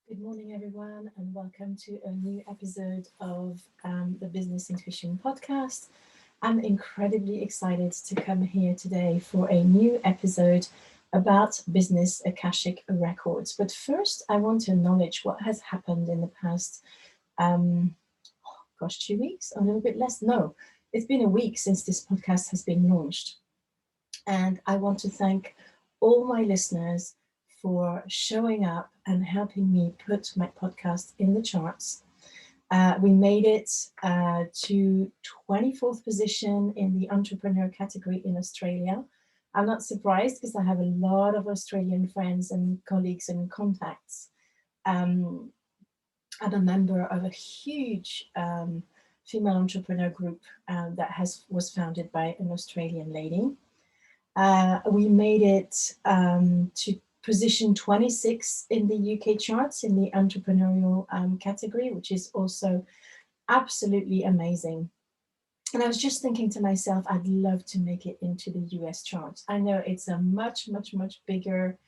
Good morning, everyone, and welcome to a new episode of the Business Intuition podcast. I'm incredibly excited to come here today for a new episode about business Akashic records. But first, I want to acknowledge what has happened in the past, um, 2 weeks, a little bit less. No, it's been a week since this podcast has been launched. And I want to thank all my listeners for showing up and helping me put my podcast in the charts. We made it to 24th position in the entrepreneur category in Australia. I'm not surprised because I have a lot of Australian friends and colleagues and contacts. Um, I'm a member of a huge female entrepreneur group that was founded by an Australian lady. We made it to position 26 in the UK charts in the entrepreneurial category, which is also absolutely amazing. And I was just thinking to myself, I'd love to make it into the US charts. I know it's a much, much, much bigger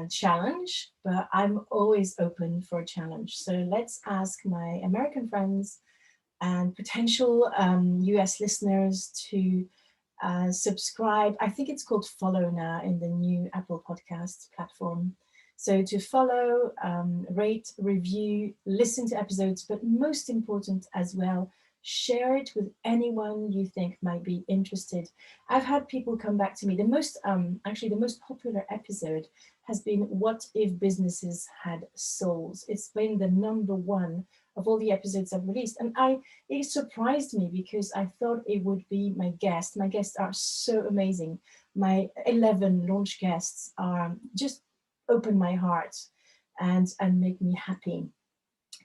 challenge, but I'm always open for a challenge. So let's ask my American friends and potential US listeners to subscribe. I think it's called follow now in the new Apple Podcast platform. So to follow, rate, review, listen to episodes, but most important as well, share it with anyone you think might be interested. I've had people come back to me. The most popular episode has been "What if businesses had souls?" It's been the number one of all the episodes I've released, and it surprised me because I thought it would be my guest. My guests are so amazing. My 11 launch guests are just open my heart and make me happy.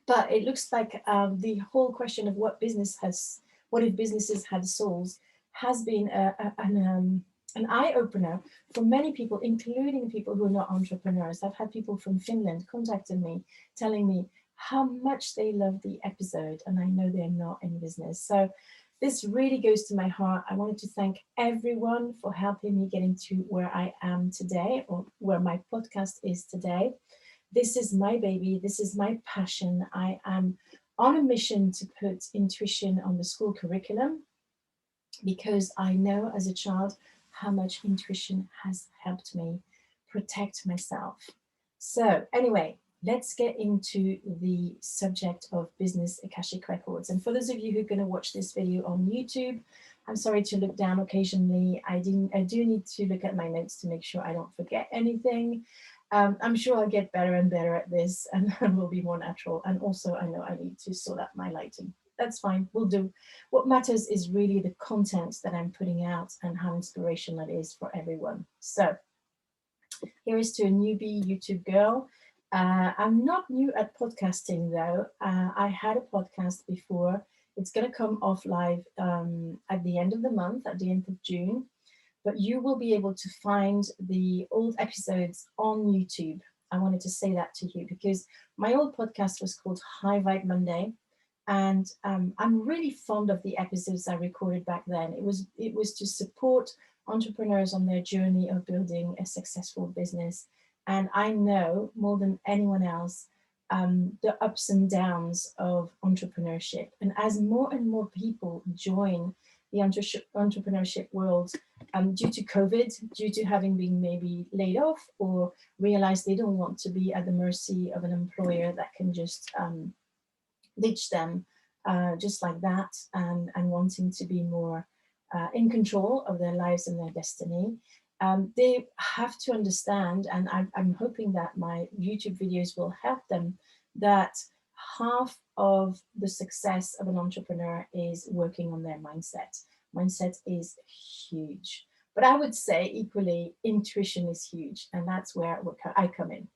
But it looks like the whole question of what if businesses had souls, has been an eye opener for many people, including people who are not entrepreneurs. I've had people from Finland contacting me, telling me how much they love the episode, and I know they're not in business. So this really goes to my heart. I wanted to thank everyone for helping me get into where I am today, or where my podcast is today. This is my baby. This is my passion. I am on a mission to put intuition on the school curriculum because I know as a child how much intuition has helped me protect myself. So, anyway, let's get into the subject of business Akashic records. And for those of you who are going to watch this video on YouTube, I'm sorry to look down occasionally. I do need to look at my notes to make sure I don't forget anything. I'm sure I'll get better and better at this and will be more natural. And also, I know I need to sort out my lighting. That's fine, we'll do. What matters is really the content that I'm putting out and how inspirational it is for everyone. So here is to a newbie YouTube girl. I'm not new at podcasting though. I had a podcast before. It's going to come off live at the end of the month, at the end of June. But you will be able to find the old episodes on YouTube. I wanted to say that to you because my old podcast was called High Vibe Monday, and I'm really fond of the episodes I recorded back then. It was to support entrepreneurs on their journey of building a successful business, and I know more than anyone else the ups and downs of entrepreneurship. And as more and more people join the entrepreneurship world, due to COVID, due to having been maybe laid off or realize they don't want to be at the mercy of an employer that can just ditch them just like that, and wanting to be more in control of their lives and their destiny. They have to understand, and I'm hoping that my YouTube videos will help them, that half of the success of an entrepreneur is working on their mindset. Mindset is huge. But I would say equally, intuition is huge, and that's where I come in.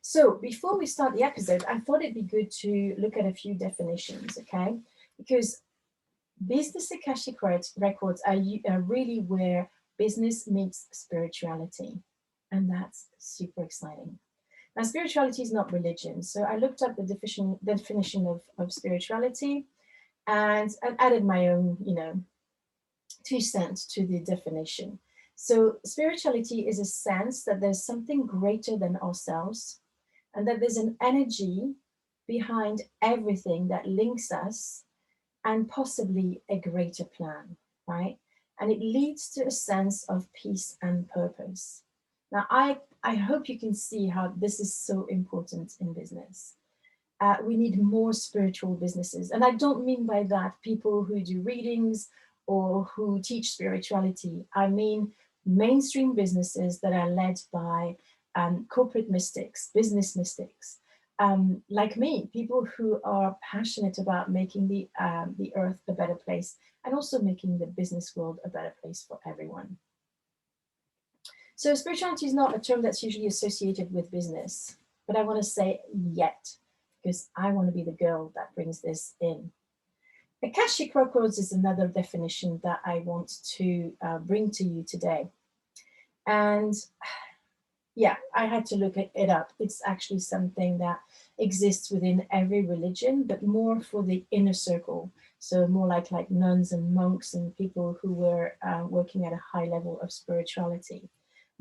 So before we start the episode, I thought it'd be good to look at a few definitions, okay? Because business Akashic records are really where business meets spirituality, and that's super exciting. Now, spirituality is not religion, so I looked up the definition of spirituality, and added my own, 2 cents to the definition. So, spirituality is a sense that there's something greater than ourselves, and that there's an energy behind everything that links us and possibly a greater plan, right? And it leads to a sense of peace and purpose. Now, I hope you can see how this is so important in business. We need more spiritual businesses. And I don't mean by that people who do readings or who teach spirituality. I mean mainstream businesses that are led by corporate mystics, business mystics, like me, people who are passionate about making the earth a better place and also making the business world a better place for everyone. So spirituality is not a term that's usually associated with business, but I want to say yet, because I want to be the girl that brings this in. Akashic records is another definition that I want to bring to you today. And yeah, I had to look it up. It's actually something that exists within every religion, but more for the inner circle. So more like nuns and monks and people who were working at a high level of spirituality,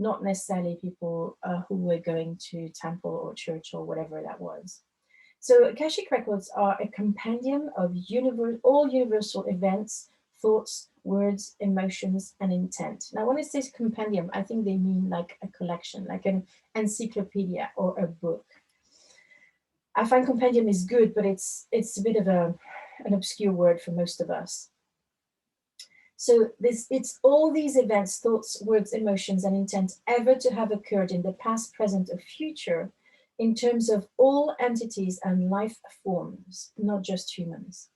not necessarily people who were going to temple or church or whatever that was. So Akashic records are a compendium of all universal events, thoughts, words, emotions, and intent. Now, when it says compendium, I think they mean like a collection, like an encyclopedia or a book. I find compendium is good, but it's a bit of an obscure word for most of us. So it's all these events, thoughts, words, emotions, and intent ever to have occurred in the past, present, or future in terms of all entities and life forms, not just humans.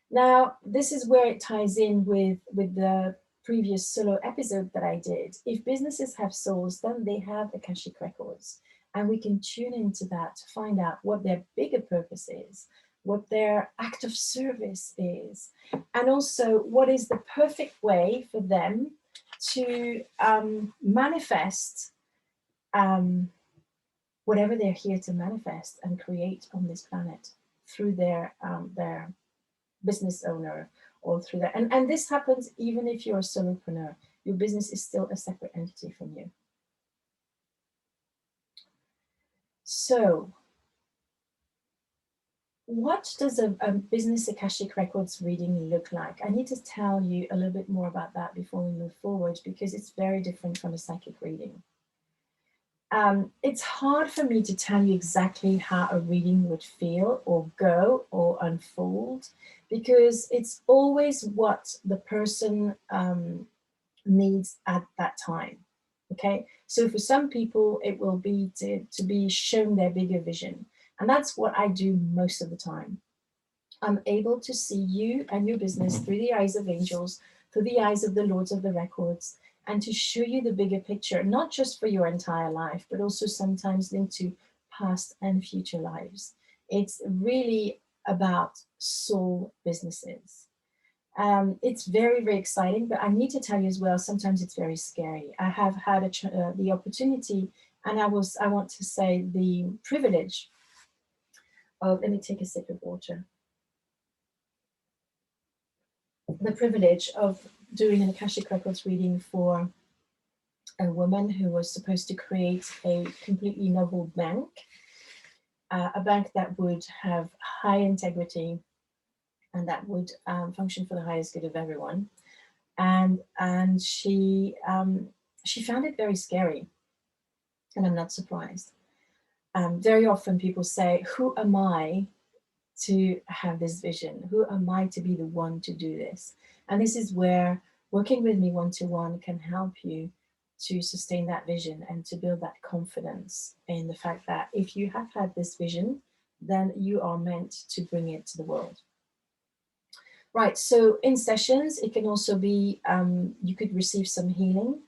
Now, this is where it ties in with the previous solo episode that I did. If businesses have souls, then they have Akashic records. And we can tune into that to find out what their bigger purpose is, what their act of service is, and also what is the perfect way for them to manifest whatever they're here to manifest and create on this planet through their business owner or through that. And this happens even if you're a solopreneur. Your business is still a separate entity from you. So what does a business Akashic Records reading look like? I need to tell you a little bit more about that before we move forward, because it's very different from a psychic reading. It's hard for me to tell you exactly how a reading would feel or go or unfold, because it's always what the person needs at that time. Okay, so for some people, it will be to be shown their bigger vision. And that's what I do most of the time. I'm able to see you and your business through the eyes of angels, through the eyes of the Lords of the Records, and to show you the bigger picture, not just for your entire life, but also sometimes linked to past and future lives. It's really about soul businesses. It's very, very exciting, but I need to tell you as well, sometimes it's very scary. I have had the opportunity, and I want to say the privilege of, let me take a sip of water. The privilege of doing an Akashic Records reading for a woman who was supposed to create a completely noble bank, a bank that would have high integrity and that would function for the highest good of everyone. And she found it very scary, and I'm not surprised. Very often people say, who am I to have this vision? Who am I to be the one to do this? And this is where working with me one-to-one can help you to sustain that vision and to build that confidence in the fact that if you have had this vision, then you are meant to bring it to the world. Right, so in sessions, it can also be, you could receive some healing.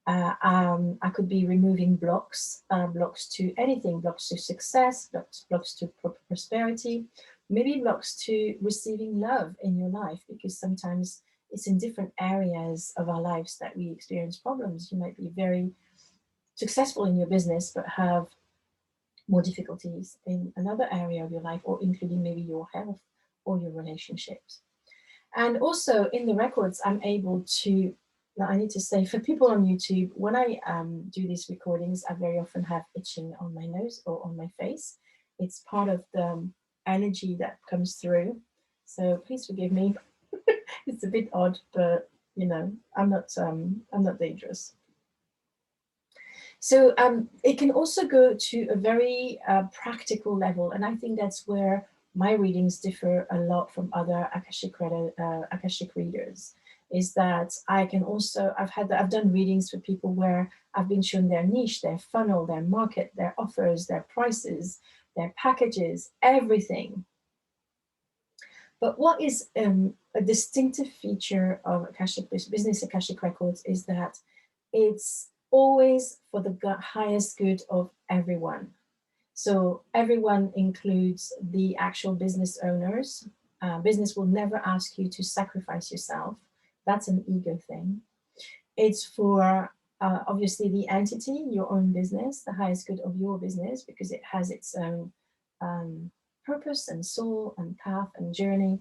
I could be removing blocks to anything, blocks to success, blocks to prosperity, maybe blocks to receiving love in your life, because sometimes it's in different areas of our lives that we experience problems. You might be very successful in your business, but have more difficulties in another area of your life, or including maybe your health or your relationships. And also in the records, I'm able to Now, I need to say for people on YouTube, when I do these recordings, I very often have itching on my nose or on my face. It's part of the energy that comes through. So please forgive me. It's a bit odd, but you know, I'm not dangerous. So it can also go to a very practical level, and I think that's where my readings differ a lot from other Akashic readers. Is that I can also I've done readings for people where I've been shown their niche, their funnel, their market, their offers, their prices, their packages, everything. But what is a distinctive feature of Akashic Business Akashic Records is that it's always for the highest good of everyone. So everyone includes the actual business owners. Business will never ask you to sacrifice yourself. That's an ego thing. It's for obviously the entity, your own business, the highest good of your business, because it has its own purpose and soul and path and journey.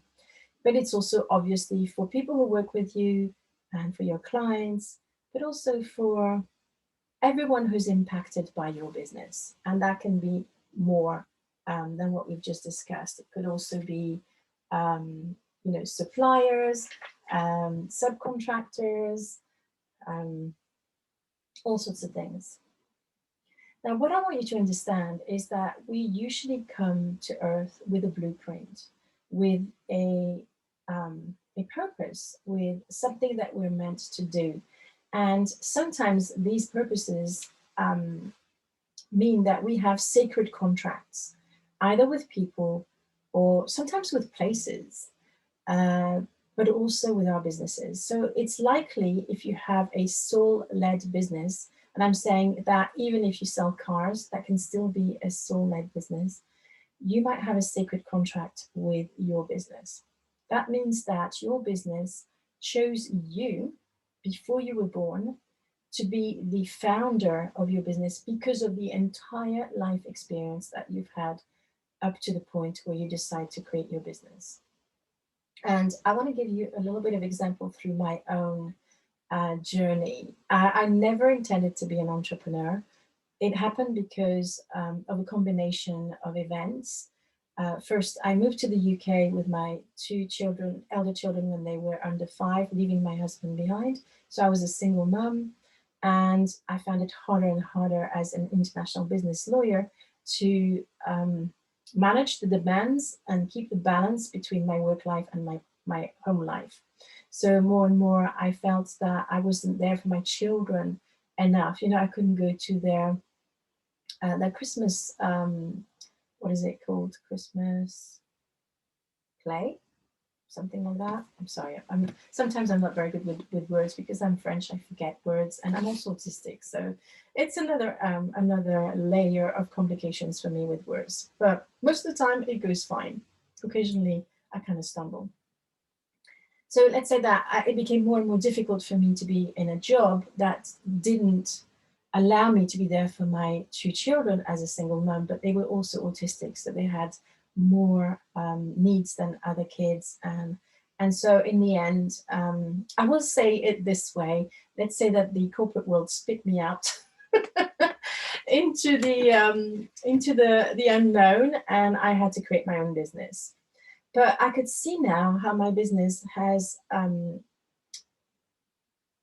But it's also obviously for people who work with you and for your clients, but also for everyone who's impacted by your business. And that can be more than what we've just discussed. It could also be, suppliers, subcontractors, um, all sorts of things. Now, what I want you to understand is that we usually come to Earth with a blueprint, with a purpose, with something that we're meant to do. And sometimes these purposes mean that we have sacred contracts, either with people or sometimes with places, uh, but also with our businesses. So it's likely if you have a soul led business, and I'm saying that even if you sell cars, that can still be a soul led business, you might have a sacred contract with your business. That means that your business chose you before you were born to be the founder of your business because of the entire life experience that you've had up to the point where you decide to create your business. And I want to give you a little bit of example through my own journey. I never intended to be an entrepreneur. It happened because of a combination of events. First, I moved to the UK with my two children, elder children, when they were under 5, leaving my husband behind. So I was a single mum, and I found it harder and harder as an international business lawyer to manage the demands and keep the balance between my work life and my home life. So more and more, I felt that I wasn't there for my children enough. You know, I couldn't go to their Christmas, what is it called? Christmas play, something like that. I'm sorry. Sometimes I'm not very good with words because I'm French. I forget words, and I'm also autistic. So it's another layer of complications for me with words. But most of the time, it goes fine. Occasionally, I kind of stumble. So let's say that it became more and more difficult for me to be in a job that didn't allow me to be there for my two children as a single mom, but they were also autistic, so they had more needs than other kids. And so in the end, I will say it this way, let's say that the corporate world spit me out into the unknown, and I had to create my own business. But I could see now how my business has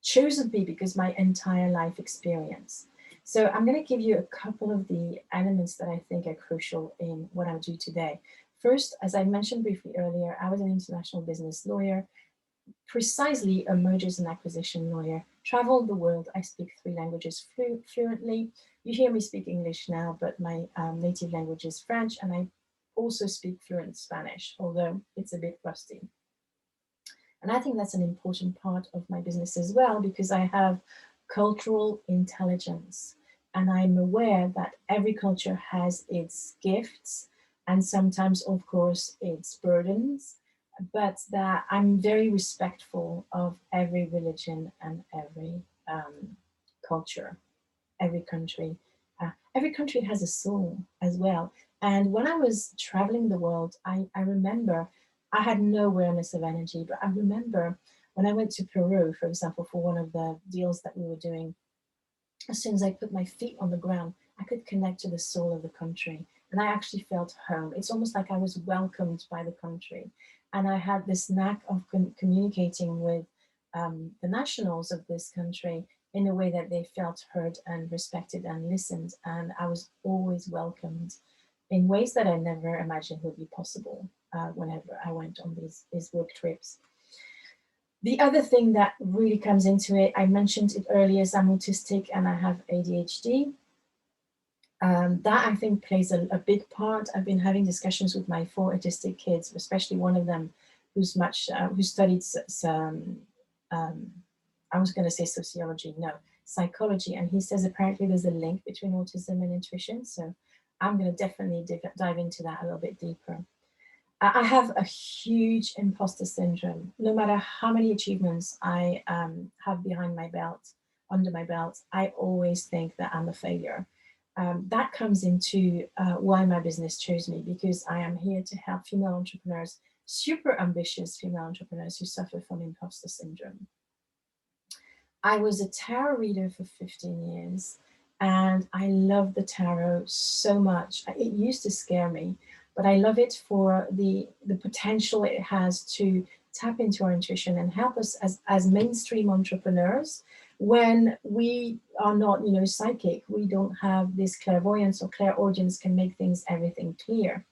chosen me because my entire life experience. So I'm going to give you a couple of the elements that I think are crucial in what I do today. First, as I mentioned briefly earlier, I was an international business lawyer, precisely a mergers and acquisition lawyer, traveled the world. I speak 3 languages fluently. You hear me speak English now, but my native language is French, and I also speak fluent Spanish, although it's a bit rusty. And I think that's an important part of my business as well, because I have cultural intelligence. And I'm aware that every culture has its gifts and sometimes, of course, its burdens, but that I'm very respectful of every religion and every culture, every country. Every country has a soul as well. And when I was traveling the world, I remember I had no awareness of energy, but I remember When I went to Peru, for example, for one of the deals that we were doing, as soon as I put my feet on the ground, I could connect to the soul of the country. And I actually felt home. It's almost like I was welcomed by the country. And I had this knack of communicating with the nationals of this country in a way that they felt heard and respected and listened. And I was always welcomed in ways that I never imagined would be possible whenever I went on these work trips. The other thing that really comes into it, I mentioned it earlier, is I'm autistic and I have ADHD. That I think plays a big part. I've been having discussions with my 4 autistic kids, especially one of them who studied I was going to say sociology, no, psychology, and he says apparently there's a link between autism and intuition. So I'm going to definitely dive into that a little bit deeper. I have a huge imposter syndrome. No matter how many achievements I have behind my belt, under my belt, I always think that I'm a failure. That comes into why my business chose me, because I am here to help female entrepreneurs, super ambitious female entrepreneurs who suffer from imposter syndrome. I was a tarot reader for 15 years and I love the tarot so much. It used to scare me, but I love it for the potential it has to tap into our intuition and help us as mainstream entrepreneurs when we are not, psychic. We don't have this clairvoyance or clairaudience can make everything clear.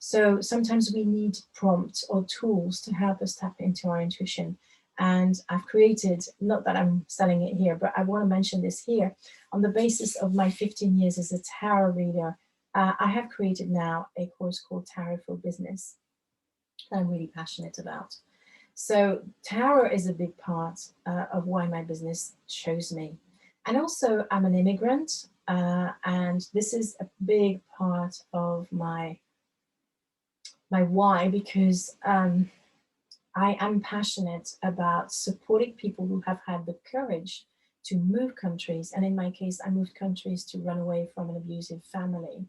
So sometimes we need prompts or tools to help us tap into our intuition. And I've created, not that I'm selling it here, but I want to mention this here. On the basis of my 15 years as a tarot reader, I have created now a course called Tarot for Business that I'm really passionate about. So tarot is a big part of why my business chose me. And also I'm an immigrant, and this is a big part of my why, because I am passionate about supporting people who have had the courage to move countries. And in my case, I moved countries to run away from an abusive family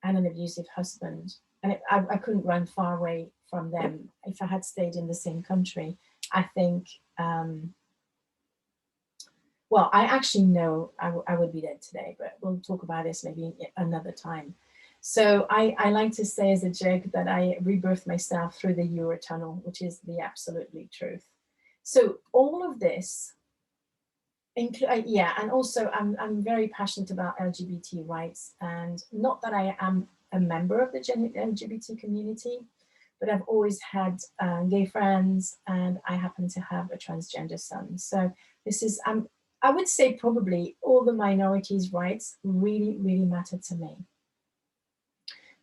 and an abusive husband. And I couldn't run far away from them. If I had stayed in the same country, I think, well, I actually know I would be dead today, but we'll talk about this maybe another time. So I like to say as a joke that I rebirthed myself through the Eurotunnel, which is the absolutely truth. So all of this, yeah, and also I'm very passionate about LGBT rights, and not that I am a member of the LGBT community, but I've always had gay friends, and I happen to have a transgender son. So this is, I would say probably all the minorities' rights really, really matter to me.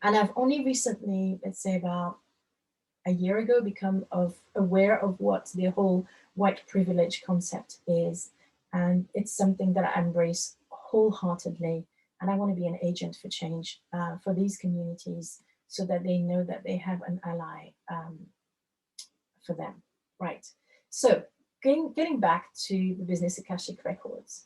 And I've only recently, let's say about a year ago, become aware of what the whole white privilege concept is. And it's something that I embrace wholeheartedly. And I want to be an agent for change for these communities so that they know that they have an ally for them. Right. So getting back to the business Akashic Records,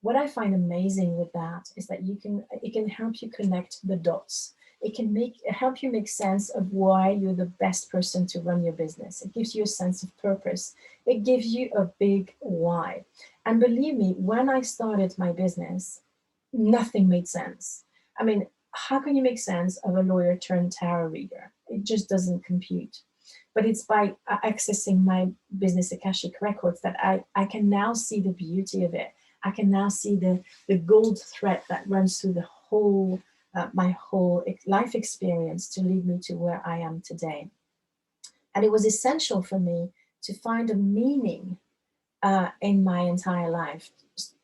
what I find amazing with that is that it can help you connect the dots. It can help you make sense of why you're the best person to run your business. It gives you a sense of purpose. It gives you a big why. And believe me, when I started my business, nothing made sense. I mean, how can you make sense of a lawyer turned tarot reader? It just doesn't compute. But it's by accessing my business Akashic Records that I can now see the beauty of it. I can now see the gold thread that runs through the whole my whole life experience to lead me to where I am today. And it was essential for me to find a meaning in my entire life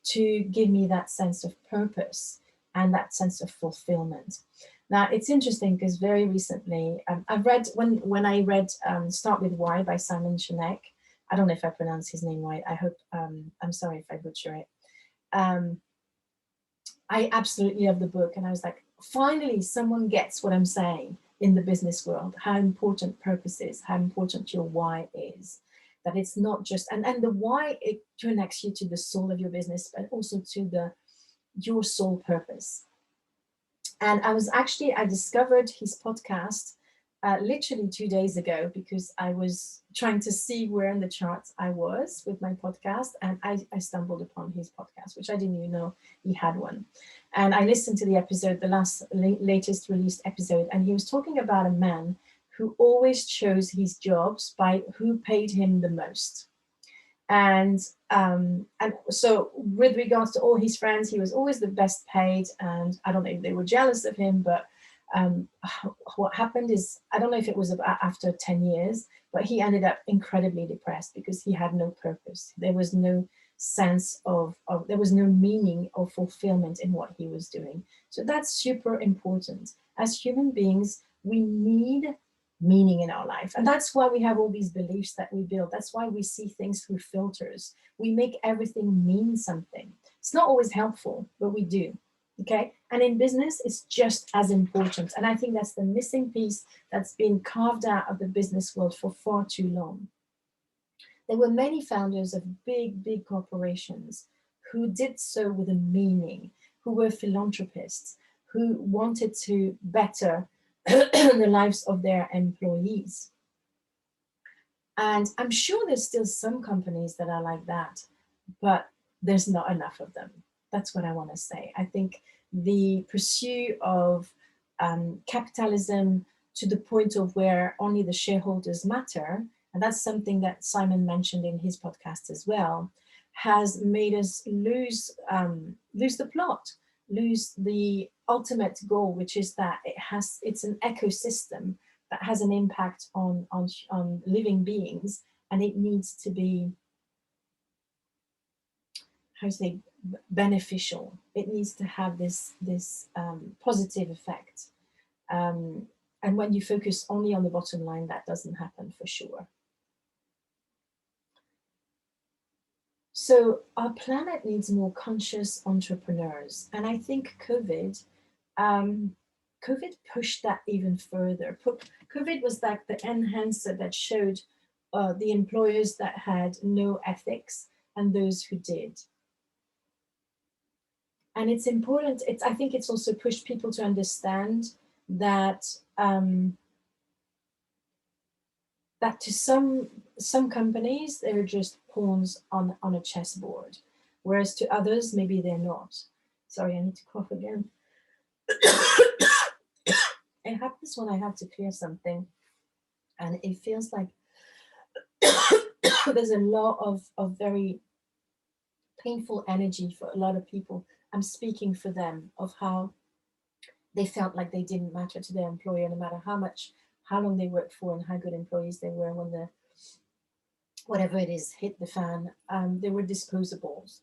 to give me that sense of purpose and that sense of fulfillment. Now, it's interesting because very recently, I've read, when I read Start With Why by Simon Sinek, I don't know if I pronounce his name right. I hope, I'm sorry if I butcher it. I absolutely love the book. And I was like, finally, someone gets what I'm saying in the business world, how important purpose is, how important your why is. That it's not just, and the why, it connects you to the soul of your business, but also to your soul purpose. And I discovered his podcast literally 2 days ago, because I was trying to see where in the charts I was with my podcast, and I stumbled upon his podcast, which I didn't even know he had one. And I listened to the episode, the latest released episode, and he was talking about a man who always chose his jobs by who paid him the most. And so with regards to all his friends, he was always the best paid, and I don't know if they were jealous of him, but um, what happened is, I don't know if it was about after 10 years, but he ended up incredibly depressed because he had no purpose. There was no sense of there was no meaning or fulfillment in what he was doing. So that's super important. As human beings, we need meaning in our life. And that's why we have all these beliefs that we build. That's why we see things through filters. We make everything mean something. It's not always helpful, but we do. Okay. And in business, it's just as important. And I think that's the missing piece that's been carved out of the business world for far too long. There were many founders of big corporations who did so with a meaning, who were philanthropists, who wanted to better the lives of their employees. And I'm sure there's still some companies that are like that, but there's not enough of them. That's what I want to say. I think the pursuit of capitalism to the point of where only the shareholders matter, and that's something that Simon mentioned in his podcast as well, has made us lose the plot, lose the ultimate goal, which is that it's an ecosystem that has an impact on living beings, and it needs to be, how to say, beneficial. It needs to have this positive effect. And when you focus only on the bottom line, that doesn't happen for sure. So our planet needs more conscious entrepreneurs, and I think COVID pushed that even further. COVID was like the enhancer that showed the employers that had no ethics and those who did. And it's important. I think it's also pushed people to understand that that to some companies they're just pawns on a chessboard, whereas to others maybe they're not. Sorry, I need to cough again. It happens when I have to clear something, and it feels like there's a lot of very painful energy for a lot of people. I'm speaking for them of how they felt like they didn't matter to their employer, no matter how long they worked for and how good employees they were. When the whatever it is hit the fan, they were disposables.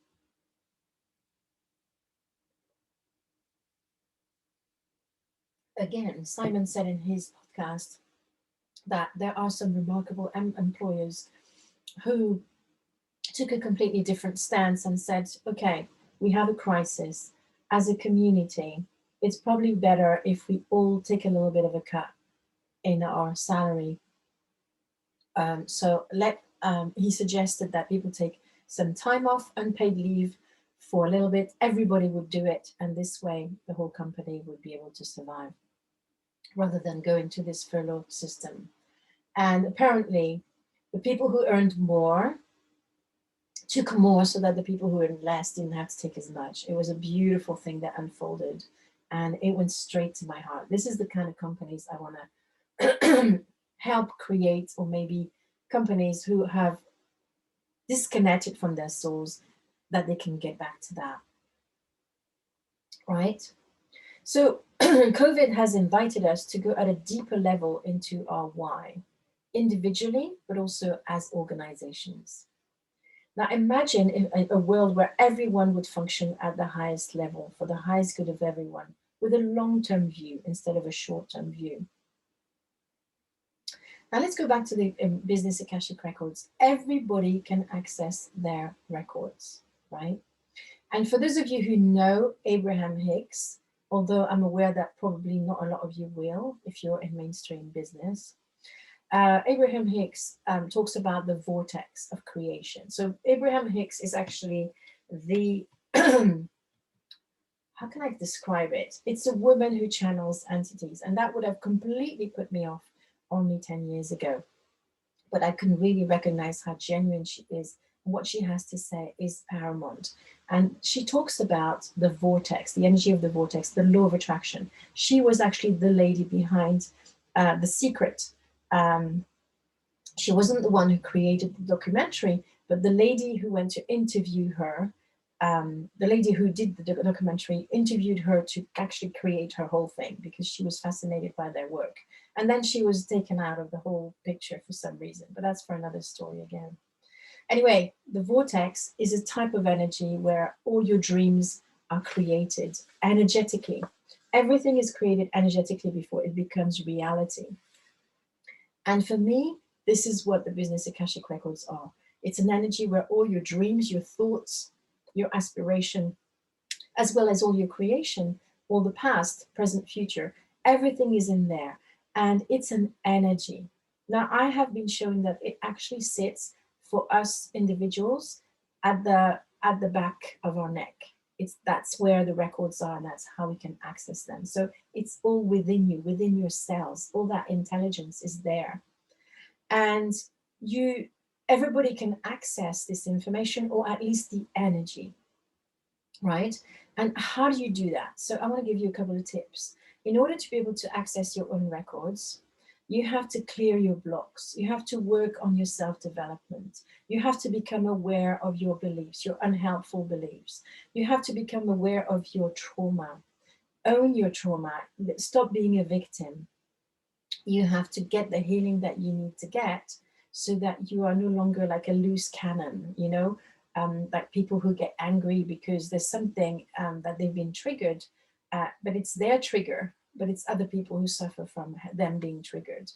Again, Simon said in his podcast that there are some remarkable employers who took a completely different stance and said, okay, we have a crisis. As a community, it's probably better if we all take a little bit of a cut in our salary. He suggested that people take some time off, unpaid leave for a little bit. Everybody would do it. And this way, the whole company would be able to survive rather than go into this furlough system. And apparently, the people who earned more took more so that the people who earned less didn't have to take as much. It was a beautiful thing that unfolded, and it went straight to my heart. This is the kind of companies I want to help create, or maybe companies who have disconnected from their souls, that they can get back to that. Right? So COVID has invited us to go at a deeper level into our why, individually, but also as organizations. Now imagine a world where everyone would function at the highest level for the highest good of everyone, with a long-term view instead of a short-term view. Now let's go back to the business Akashic records. Everybody can access their records, right? And for those of you who know Abraham Hicks, although I'm aware that probably not a lot of you will if you're in mainstream business, Abraham Hicks talks about the vortex of creation. So Abraham Hicks is actually the, how can I describe it? It's a woman who channels entities, and that would have completely put me off only 10 years ago. But I can really recognize how genuine she is. What she has to say is paramount. And she talks about the vortex, the energy of the vortex, the law of attraction. She was actually the lady behind The Secret. Um, she wasn't the one who created the documentary, but the lady who went to interview her, the lady who did the documentary interviewed her to actually create her whole thing because she was fascinated by their work. And then she was taken out of the whole picture for some reason, but that's for another story again. Anyway, the vortex is a type of energy where all your dreams are created energetically. Everything is created energetically before it becomes reality. And for me, this is what the Business Akashic Records are. It's an energy where all your dreams, your thoughts, your aspiration, as well as all your creation, all the past, present, future, everything is in there. And it's an energy. Now, I have been showing that it actually sits for us individuals at the back of our neck. That's where the records are, and that's how we can access them. So it's all within you, within your cells. All that intelligence is there, and you everybody can access this information, or at least the energy, right? And how do you do that? So I want to give you a couple of tips. In order to be able to access your own records, you have to clear your blocks. You have to work on your self-development. You have to become aware of your beliefs, your unhelpful beliefs. You have to become aware of your trauma. Own your trauma. Stop being a victim. You have to get the healing that you need to get so that you are no longer like a loose cannon, like people who get angry because there's something that they've been triggered, but it's their trigger, but it's other people who suffer from them being triggered.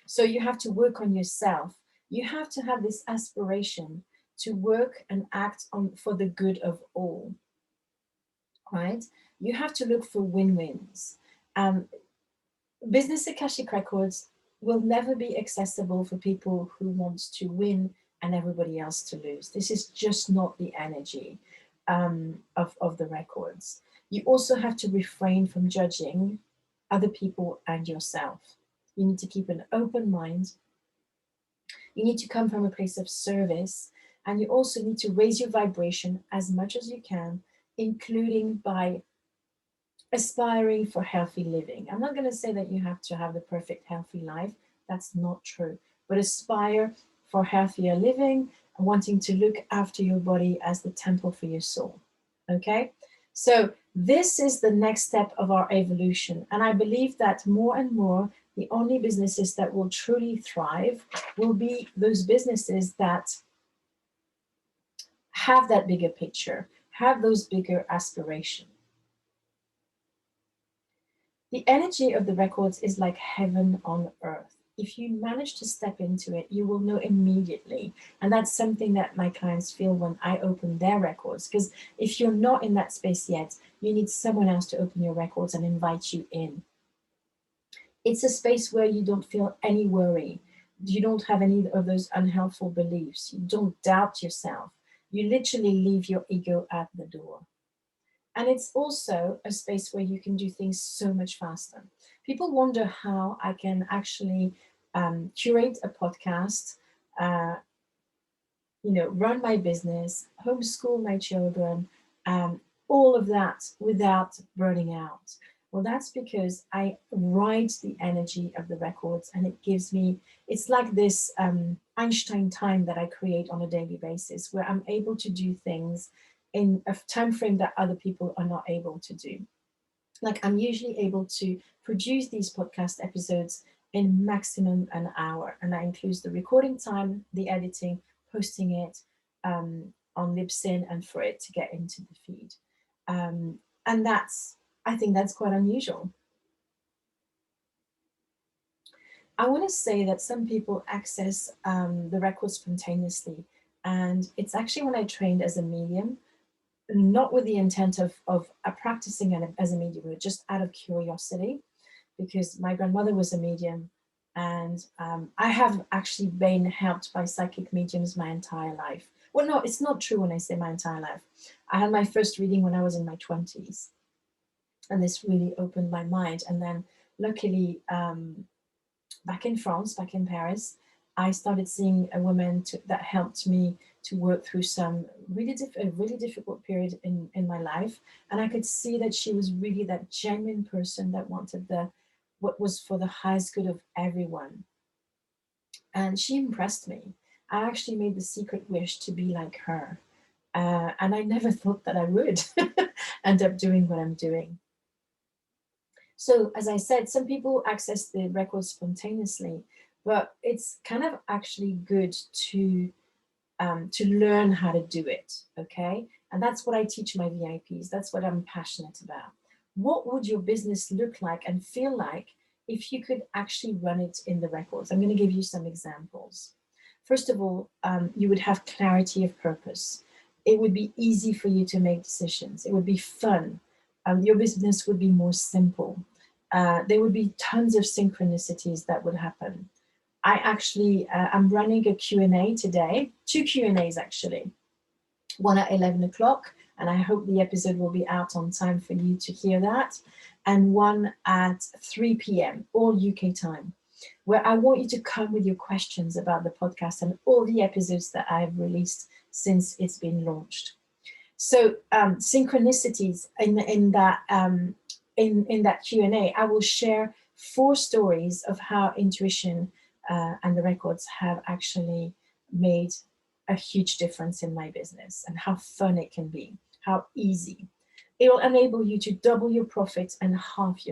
So you have to work on yourself. You have to have this aspiration to work and act on for the good of all, right? You have to look for win-wins. Um, Business Akashic Records will never be accessible for people who want to win and everybody else to lose. This is just not the energy of the records. You also have to refrain from judging other people and yourself. You need to keep an open mind. You need to come from a place of service, and you also need to raise your vibration as much as you can, including by aspiring for healthy living. I'm not going to say that you have to have the perfect healthy life. That's not true. But aspire for healthier living and wanting to look after your body as the temple for your soul. Okay? So this is the next step of our evolution. And I believe that more and more, the only businesses that will truly thrive will be those businesses that have that bigger picture, have those bigger aspirations. The energy of the records is like heaven on earth. If you manage to step into it, you will know immediately. And that's something that my clients feel when I open their records. Because if you're not in that space yet, you need someone else to open your records and invite you in. It's a space where you don't feel any worry. You don't have any of those unhelpful beliefs. You don't doubt yourself. You literally leave your ego at the door. And it's also a space where you can do things so much faster. People wonder how I can actually curate a podcast, uh, run my business, homeschool my children, all of that without burning out. Well, that's because I ride the energy of the records, and it gives me, it's like this Einstein time that I create on a daily basis, where I'm able to do things in a time frame that other people are not able to do. Like I'm usually able to produce these podcast episodes in maximum an hour, and that includes the recording time, the editing, posting it on Libsyn, and for it to get into the feed. And I think that's quite unusual. I want to say that some people access the record spontaneously, and it's actually when I trained as a medium, not with the intent of practicing as a medium, but just out of curiosity, because my grandmother was a medium, and I have actually been helped by psychic mediums my entire life. Well, no, it's not true when I say my entire life. I had my first reading when I was in my 20s, and this really opened my mind. And then luckily, back in France, back in Paris, I started seeing a woman that helped me to work through some a really difficult period in my life. And I could see that she was really that genuine person that wanted what was for the highest good of everyone. And she impressed me. I actually made the secret wish to be like her. And I never thought that I would end up doing what I'm doing. So, as I said, some people access the records spontaneously, but it's kind of actually good to learn how to do it. Okay, and that's what I teach my VIPs. That's what I'm passionate about. What would your business look like and feel like if you could actually run it in the records? I'm going to give you some examples. First of all, you would have clarity of purpose. It would be easy for you to make decisions. It would be fun. Your business would be more simple. There would be tons of synchronicities that would happen. I'm running a Q&A today, two Q&As actually, one at 11 o'clock, and I hope the episode will be out on time for you to hear that, and one at 3 p.m., all UK time, where I want you to come with your questions about the podcast and all the episodes that I've released since it's been launched. So synchronicities in that Q&A, I will share 4 stories of how intuition and the records have actually made a huge difference in my business and how fun it can be, how easy. It will enable you to double your profits and half your